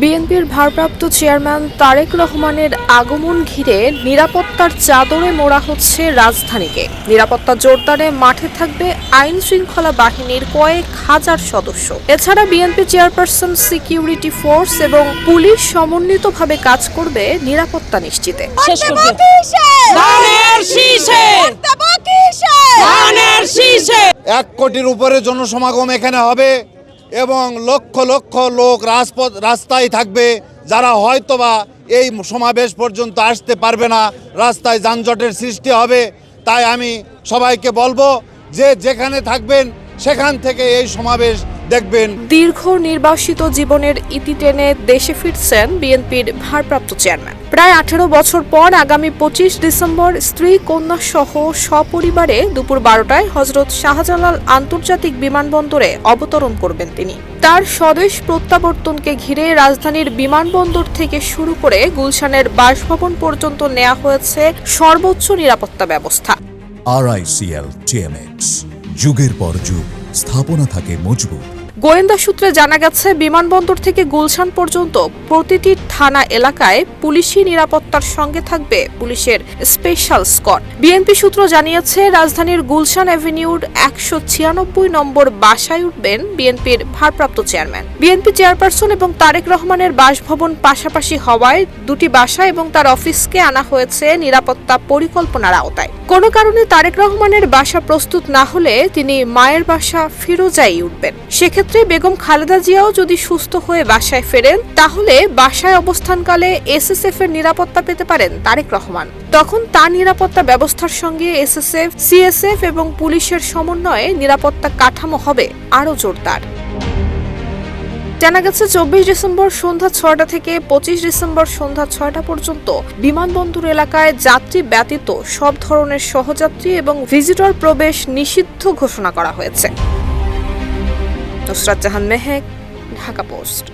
বিএনপির ভারপ্রাপ্ত চেয়ারম্যান তারেক রহমানের আগমন ঘিরে নিরাপত্তার চাদরে মোড়া হচ্ছে রাজধানীকে। নিরাপত্তা জোরদারে মাঠে থাকবে আইন শৃঙ্খলা বাহিনীর কয়েক হাজার সদস্য। এছাড়া বিএনপি চেয়ারপারসন, সিকিউরিটি ফোর্স এবং পুলিশ সমন্বিতভাবে কাজ করবে নিরাপত্তা নিশ্চিতে। 1 কোটির উপরে জনসমাগম এখানে হবে এবং লক্ষ লক্ষ লোক রাস্তায় থাকবে, যারা হয়তোবা এই সমাবেশ পর্যন্ত আসতে পারবে না। রাস্তায় যানজটের সৃষ্টি হবে। তাই আমি সবাইকে বলবো যে যেখানে থাকবেন সেখান থেকে এই সমাবেশ দেখবেন। দীর্ঘ নির্বাসিত জীবনের ইতি টেনে দেশে ফিরছেন বিএনপির ভারপ্রাপ্ত চেয়ারম্যান। প্রায় 18 বছর পর আগামী 25 ডিসেম্বর স্ত্রী, কন্যা সহ সপরিবারে দুপুর 12টায় হযরত শাহজালাল আন্তর্জাতিক বিমানবন্দরে অবতরণ করবেন তিনি। তার স্বদেশ প্রত্যাবর্তনকে ঘিরে রাজধানীর বিমানবন্দর থেকে শুরু করে গুলশানের বাসভবন পর্যন্ত নেওয়া হয়েছে সর্বোচ্চ নিরাপত্তা ব্যবস্থা। RICL TMX, যুগের পর যুগ স্থাপনা থাকে মজবুত। গোয়েন্দা সূত্রে জানা গেছে, বিমানবন্দর থেকে গুলশান পর্যন্ত প্রতিটি থানা এলাকায় পুলিশি নিরাপত্তার সঙ্গে থাকবে পুলিশের স্পেশাল স্কোয়াড। বিএনপি সূত্র জানিয়েছে, রাজধানীর গুলশান অ্যাভিনিউর 196 নম্বর বাসায় উঠবেন বিএনপির ভারপ্রাপ্ত চেয়ারম্যান। বিএনপি চেয়ারপারসন এবং তারেক রহমানের বাসভবন পাশাপাশি হওয়ায় দুটি বাসা এবং তার অফিসকে আনা হয়েছে নিরাপত্তা পরিকল্পনার আওতায়। কোনো কারণে তারেক রহমানের বাসা প্রস্তুত না হলে তিনি মায়ের বাসা ফিরোজায় উঠবেন। সেক্ষেত্রে বেগম খালেদা জিয়াও যদি সুস্থ হয়ে বাসায় ফেরেন, তাহলে বাসায় অবস্থানকালে এসএসএফ এর নিরাপত্তা পেতে পারেন তারেক রহমান। তখন তার নিরাপত্তা ব্যবস্থার সঙ্গে এসএসএফ, সিএসএফ এবং পুলিশের সমন্বয়ে নিরাপত্তা কাঠামো হবে আরও জোরদার। জানা গেছে, 24 ডিসেম্বর সন্ধ্যা 6টা থেকে 25 ডিসেম্বর সন্ধ্যা 6টা পর্যন্ত বিমানবন্দর এলাকায় যাত্রী ব্যতীত সব ধরনের সহযাত্রী এবং ভিজিটর প্রবেশ নিষিদ্ধ ঘোষণা করা হয়েছে। নুসরাত জাহান মেহেক, ঢাকা পোস্ট।